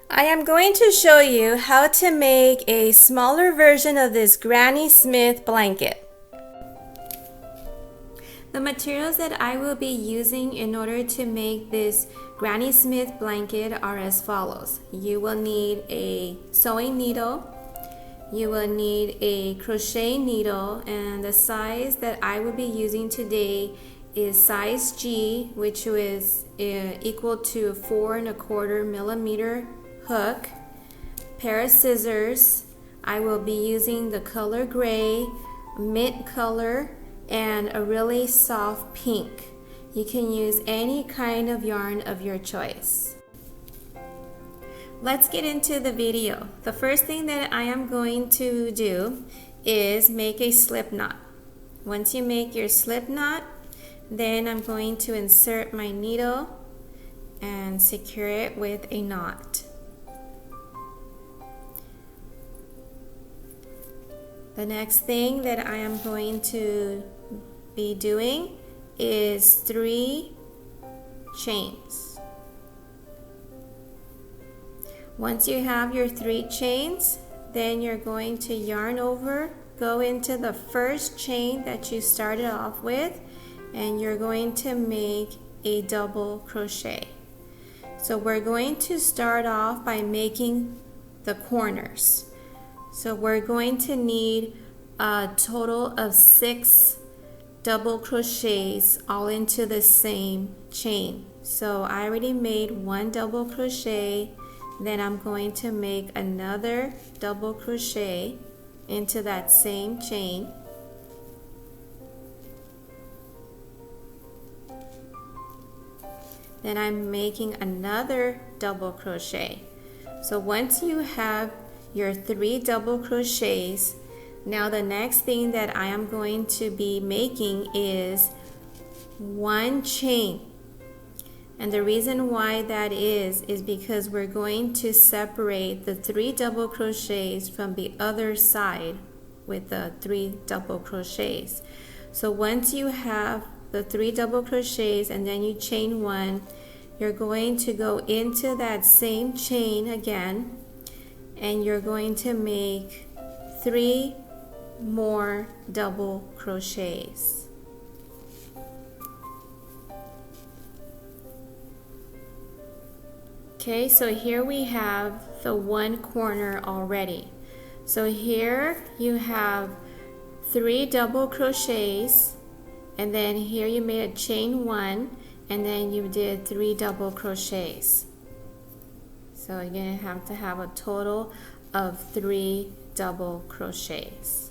I am going to show you how to make a smaller version of this Granny Smith blanket. The materials that I will be using in order to make this Granny Smith blanket are as follows. You will need a sewing needle, you will need a crochet needle, and the size that I will be using today is size G, which is equal to 4¼ millimeter hook, pair of scissors. I will be using the color gray, mint color, and a really soft pink. You can use any kind of yarn of your choice. Let's get into the video. The first thing that I am going to do is make a slip knot. Once you make your slip knot, then I'm going to insert my needle and secure it with a knot. The next thing that I am going to be doing is 3 chains. Once you have your 3 chains, then you're going to yarn over, go into the first chain that you started off with, and you're going to make a double crochet. So we're going to start off by making the corners. So we're going to need a total of 6 double crochets all into the same chain. So I already made 1 double crochet, then I'm going to make another double crochet into that same chain. Then I'm making another double crochet. So once you have your 3 double crochets, now the next thing that I am going to be making is 1 chain. And the reason why that is because we're going to separate the 3 double crochets from the other side with the 3 double crochets. So once you have the 3 double crochets and then you chain 1, you're going to go into that same chain again, and you're going to make 3 more double crochets. Okay, so here we have the 1 corner already. So here you have 3 double crochets, and then here you made a chain 1, and then you did 3 double crochets. So you're going to have a total of 3 double crochets.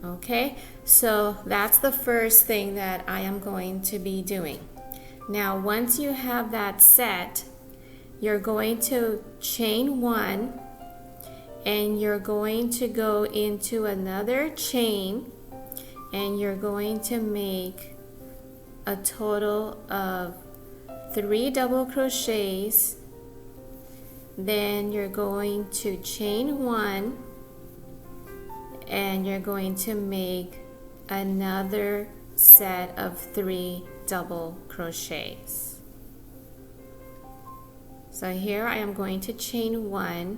Okay, so that's the first thing that I am going to be doing. Now once you have that set, you're going to chain 1, and you're going to go into another chain, and you're going to make a total of 3 double crochets. Then you're going to chain 1, and you're going to make another set of 3 double crochets. So here I am going to chain 1,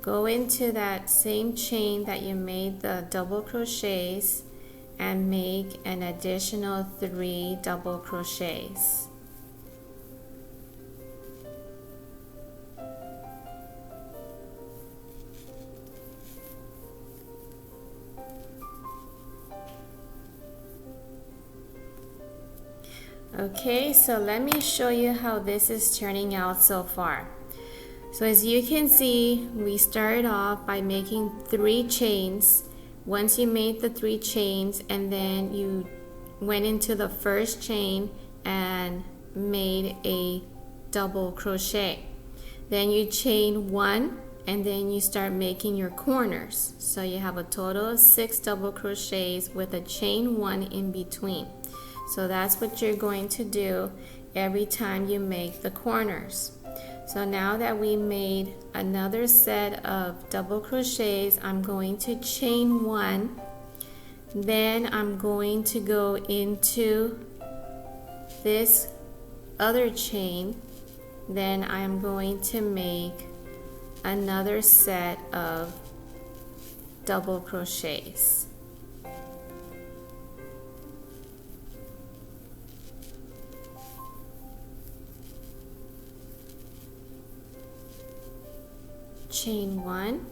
go into that same chain that you made the double crochets, and make an additional 3 double crochets. Okay, so let me show you how this is turning out so far. So as you can see, we started off by making 3 chains. Once you made the 3 chains, and then you went into the first chain and made a double crochet. Then you chain 1, and then you start making your corners. So you have a total of 6 double crochets with a chain 1 in between. So that's what you're going to do every time you make the corners. So now that we made another set of double crochets, I'm going to chain 1, then I'm going to go into this other chain, then I'm going to make another set of double crochets. Chain 1,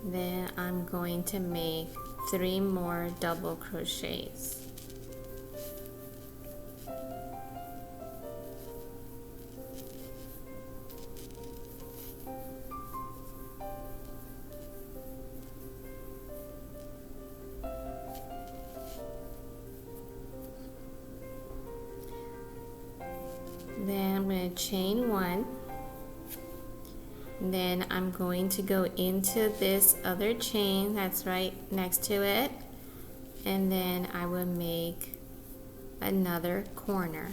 then I'm going to make 3 more double crochets. Then I'm going to chain 1. Then I'm going to go into this other chain that's right next to it, and then I will make another corner.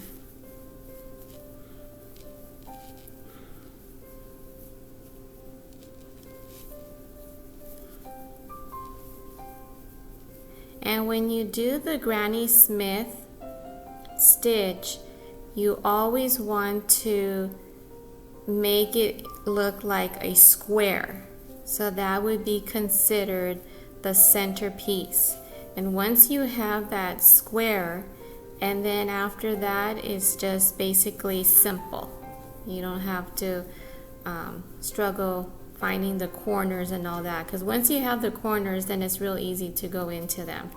And when you do the Granny Smith stitch, you always want to make it look like a square. So that would be considered the centerpiece. And once you have that square, and then after that it's just basically simple. You don't have to struggle finding the corners and all that, because once you have the corners, then it's real easy to go into them.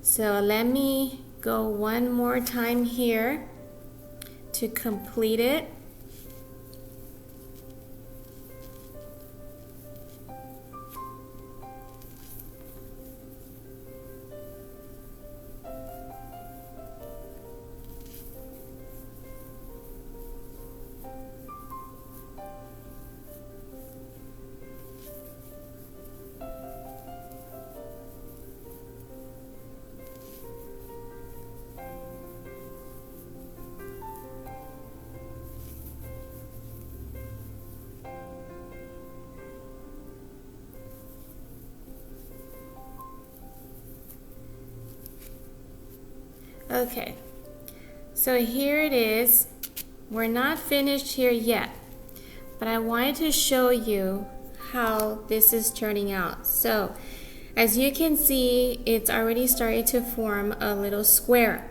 So let me go one more time here to complete it. Okay, so here it is. We're not finished here yet, but I wanted to show you how this is turning out. So as you can see, it's already started to form a little square.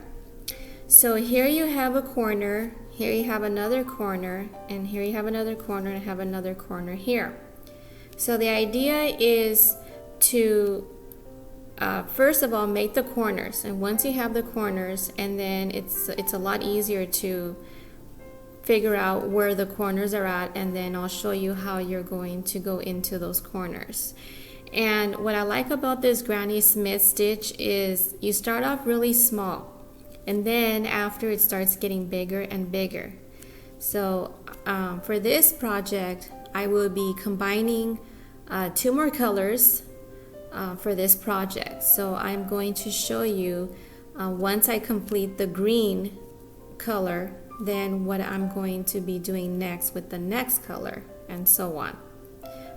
So here you have a corner, here you have another corner, and here you have another corner, and have another corner here. So the idea is to first of all, make the corners, and once you have the corners, and then it's a lot easier to figure out where the corners are at, and then I'll show you how you're going to go into those corners. And what I like about this Granny Smith stitch is you start off really small, and then after it starts getting bigger and bigger. So for this project, I will be combining 2 more colors for this project. So I'm going to show you once I complete the green color, then what I'm going to be doing next with the next color, and so on.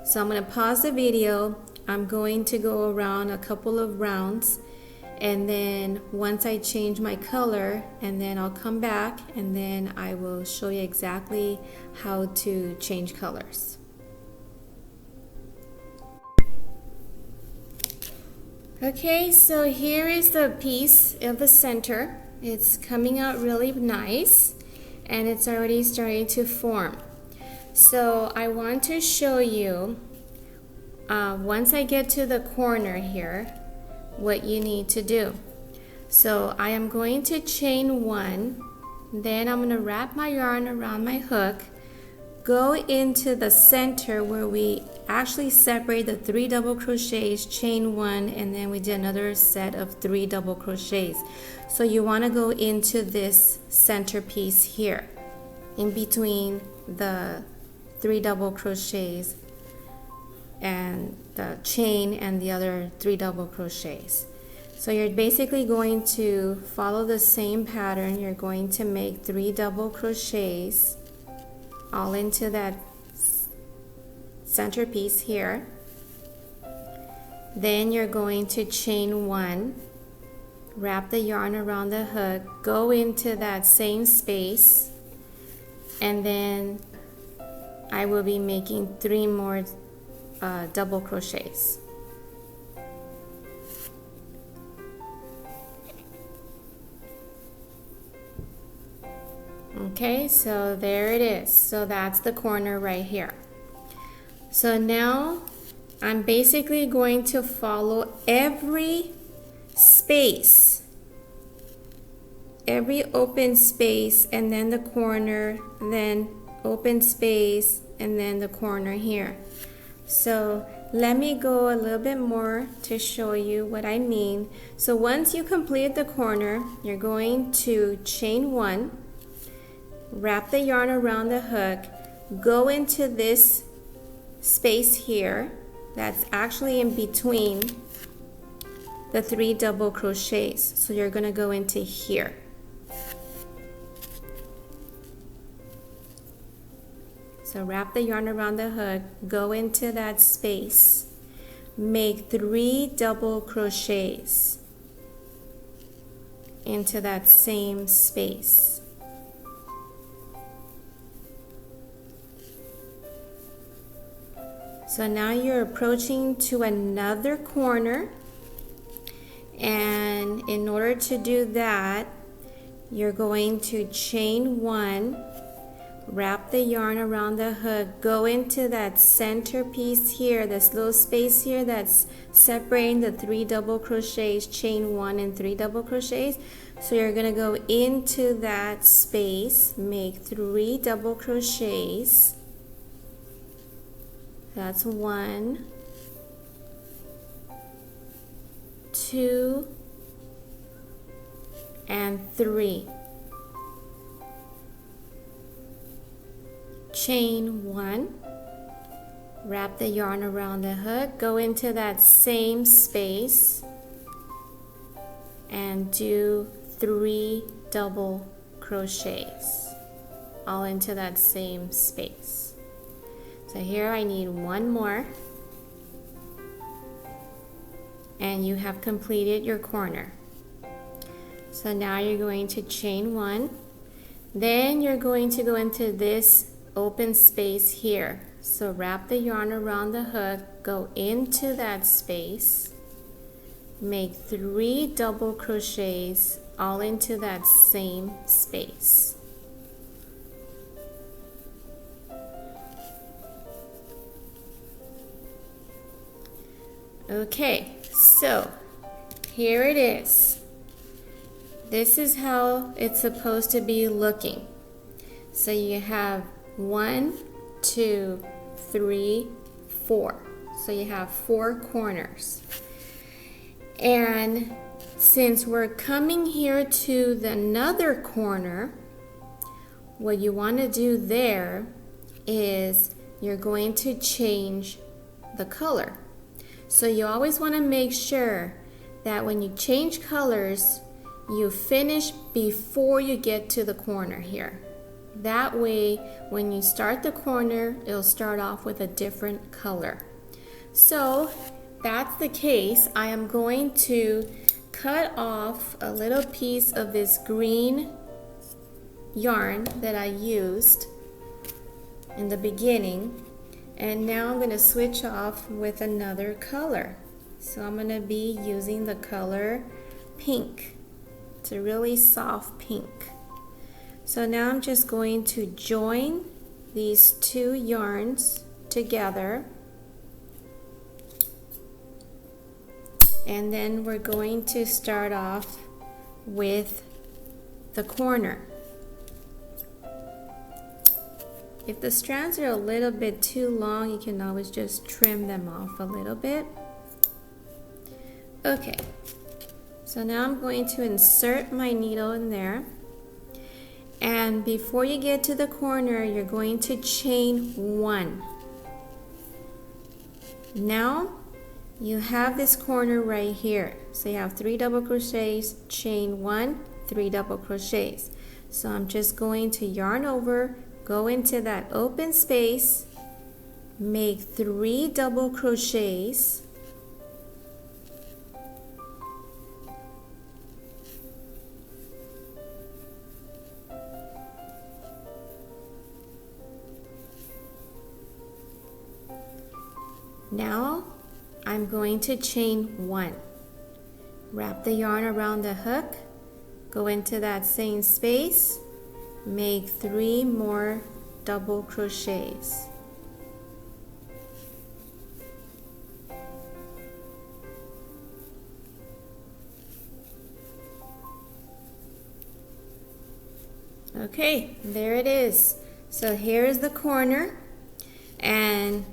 So I'm going to pause the video. I'm going to go around a couple of rounds, and then once I change my color, and then I'll come back, and then I will show you exactly how to change colors. Okay, so here is the piece of the center. It's coming out really nice, and it's already starting to form. So I want to show you, once I get to the corner here, what you need to do. So I am going to chain 1, then I'm going to wrap my yarn around my hook, go into the center where we actually separate the 3 double crochets, chain 1, and then we did another set of 3 double crochets. So you want to go into this center piece here, in between the 3 double crochets and the chain and the other 3 double crochets. So you're basically going to follow the same pattern. You're going to make 3 double crochets all into that center piece here. Then you're going to chain 1 wrap the yarn around the hook, go into that same space, and then I will be making 3 more double crochets. Okay, so there it is. So that's the corner right here. So now I'm basically going to follow every space, every open space, and then the corner, then open space, and then the corner here. So let me go a little bit more to show you what I mean. So once you complete the corner, you're going to chain 1, wrap the yarn around the hook, go into this space here that's actually in between the 3 double crochets. So you're going to go into here. So wrap the yarn around the hook, go into that space, make 3 double crochets into that same space. So now you're approaching to another corner, and in order to do that, you're going to chain 1, wrap the yarn around the hook, go into that center piece here, this little space here that's separating the 3 double crochets, chain 1 and 3 double crochets. So you're going to go into that space, make 3 double crochets. That's 1, 2, and 3. Chain 1, wrap the yarn around the hook, go into that same space, and do 3 double crochets, all into that same space. So here I need 1 more, and you have completed your corner. So now you're going to chain 1, then you're going to go into this open space here. So wrap the yarn around the hook, go into that space, make 3 double crochets all into that same space. Okay, so here it is. This is how it's supposed to be looking. So you have 1, 2, 3, 4. So you have 4 corners. And since we're coming here to another corner, what you want to do there is you're going to change the color. So you always want to make sure that when you change colors, you finish before you get to the corner here. That way, when you start the corner, it'll start off with a different color. So that's the case. I am going to cut off a little piece of this green yarn that I used in the beginning. And now I'm going to switch off with another color. So I'm going to be using the color pink. It's a really soft pink. So now I'm just going to join these 2 yarns together. And then we're going to start off with the corner. If the strands are a little bit too long, you can always just trim them off a little bit. Okay, so now I'm going to insert my needle in there. And before you get to the corner, you're going to chain 1. Now you have this corner right here. So you have 3 double crochets, chain 1, 3 double crochets. So I'm just going to yarn over, go into that open space, make 3 double crochets, Now I'm going to chain 1. Wrap the yarn around the hook, go into that same space, make 3 more double crochets. Okay, there it is. So here is the corner, and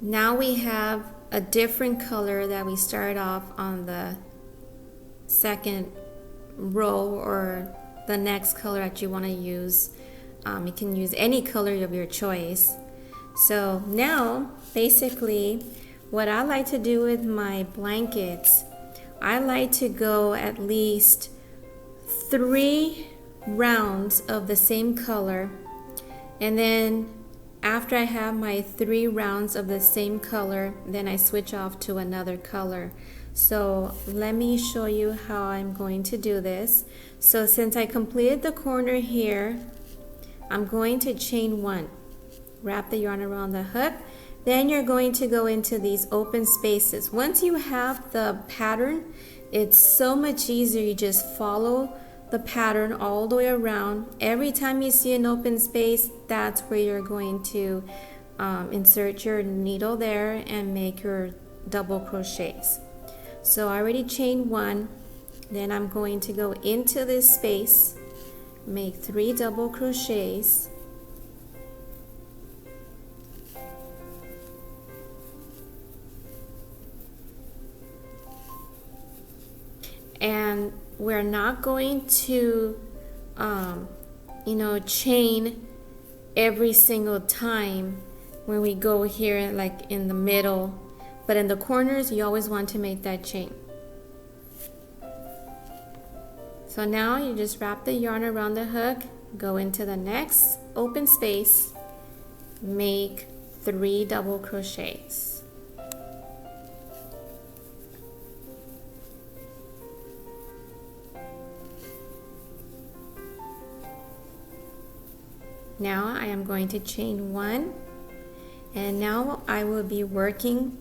now we have a different color that we started off on the second row, or the next color that you want to use. You can use any color of your choice. So now basically what I like to do with my blankets, I like to go at least 3 rounds of the same color, and then after I have my 3 rounds of the same color, then I switch off to another color. So let me show you how I'm going to do this. So since I completed the corner here, I'm going to chain 1, wrap the yarn around the hook, then you're going to go into these open spaces. Once you have the pattern, it's so much easier. You just follow the pattern all the way around. Every time you see an open space, that's where you're going to insert your needle there and make your double crochets. So I already chained 1, then I'm going to go into this space, make 3 double crochets, and we're not going to chain every single time when we go here, like in the middle, but in the corners you always want to make that chain. So now you just wrap the yarn around the hook, go into the next open space, make 3 double crochets. Now I am going to chain 1, and now I will be working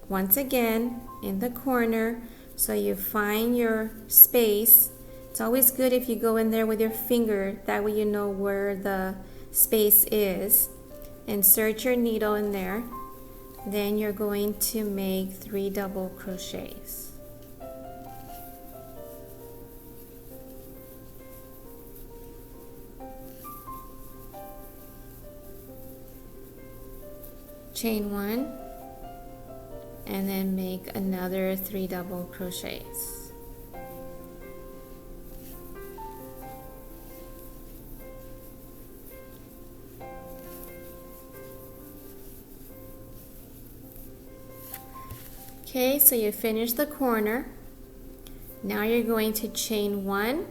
once again in the corner. So you find your space. It's always good if you go in there with your finger, that way you know where the space is. Insert your needle in there, then you're going to make 3 double crochets. Chain 1, and then make another 3 double crochets. Okay, so you finished the corner. Now you're going to chain 1,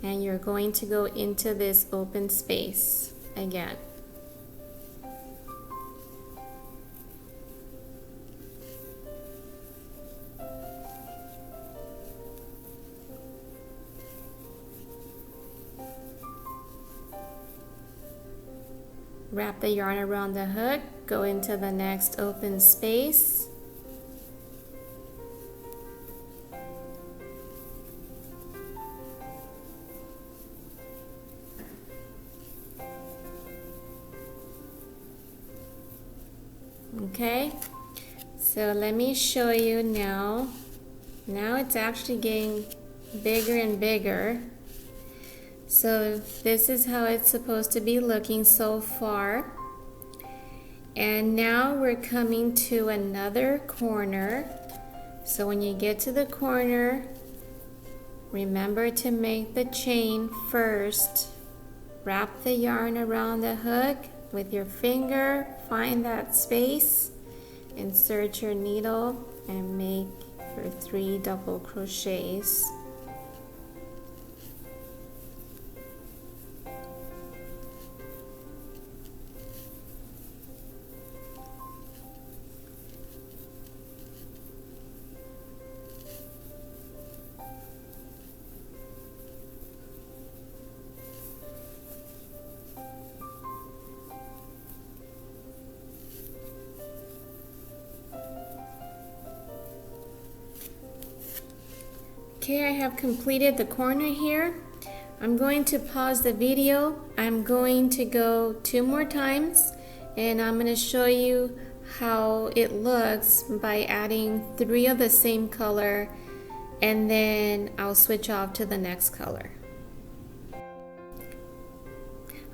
and you're going to go into this open space again. Wrap the yarn around the hook, go into the next open space. Okay, so let me show you now. Now it's actually getting bigger and bigger. So this is how it's supposed to be looking so far. And now we're coming to another corner. So when you get to the corner, remember to make the chain first. Wrap the yarn around the hook with your finger, find that space, insert your needle, and make your 3 double crochets. Okay, I have completed the corner here. I'm going to pause the video. I'm going to go 2 more times and I'm going to show you how it looks by adding 3 of the same color, and then I'll switch off to the next color.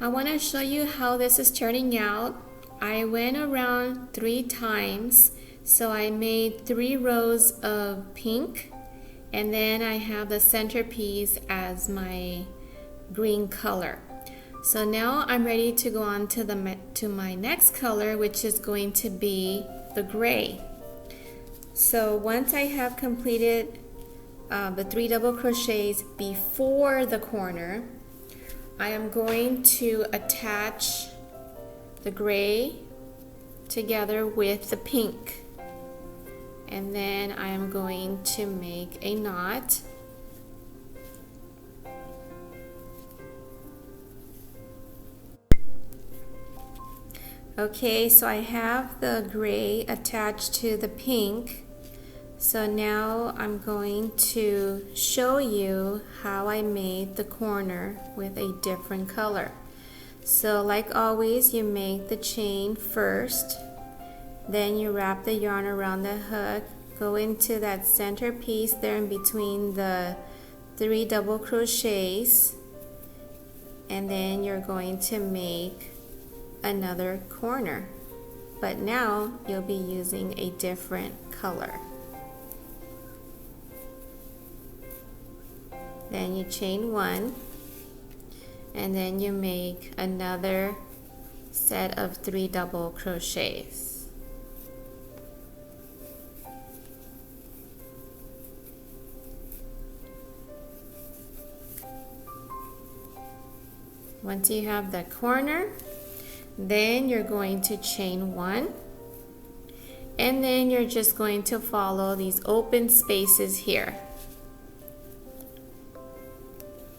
I want to show you how this is turning out. I went around 3 times, so I made 3 rows of pink, and then I have the centerpiece as my green color. So now I'm ready to go on to my next color, which is going to be the gray. So once I have completed the 3 double crochets before the corner, I am going to attach the gray together with the pink, and then I am going to make a knot. Okay, so I have the gray attached to the pink. So now I'm going to show you how I made the corner with a different color. So like always, you make the chain first, then you wrap the yarn around the hook, go into that center piece there in between the 3 double crochets, and then you're going to make another corner, but now you'll be using a different color. Then you chain 1, and then you make another set of 3 double crochets. Once you have the corner, then you're going to chain 1, and then you're just going to follow these open spaces here.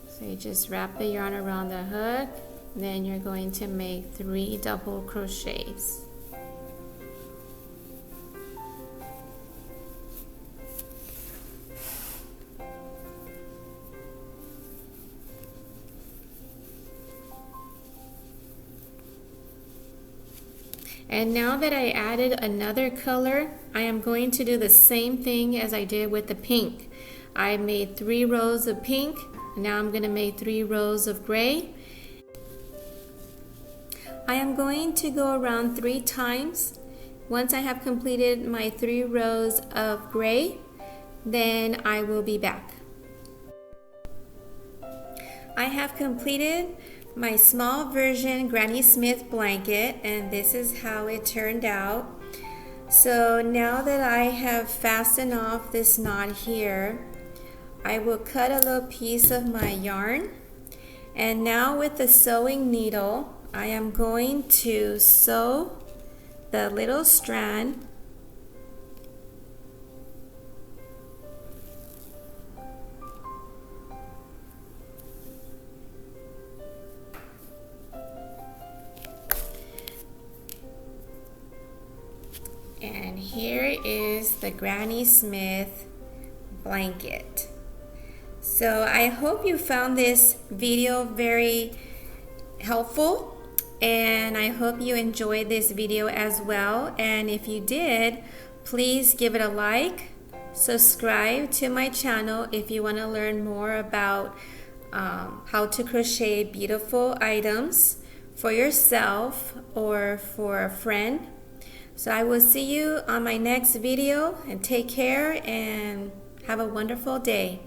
So you just wrap the yarn around the hook, then you're going to make 3 double crochets. And now that I added another color, I am going to do the same thing as I did with the pink. I made 3 rows of pink. Now I'm going to make 3 rows of gray. I am going to go around 3 times. Once I have completed my 3 rows of gray, then I will be back. I have completed my small version Granny Smith blanket, and this is how it turned out. So now that I have fastened off this knot here, I will cut a little piece of my yarn, and now with the sewing needle I am going to sew the little strand and here is the Granny Smith blanket. So I hope you found this video very helpful, and I hope you enjoyed this video as well. And if you did, please give it a like, subscribe to my channel if you want to learn more about how to crochet beautiful items for yourself or for a friend. So I will see you on my next video, and take care and have a wonderful day.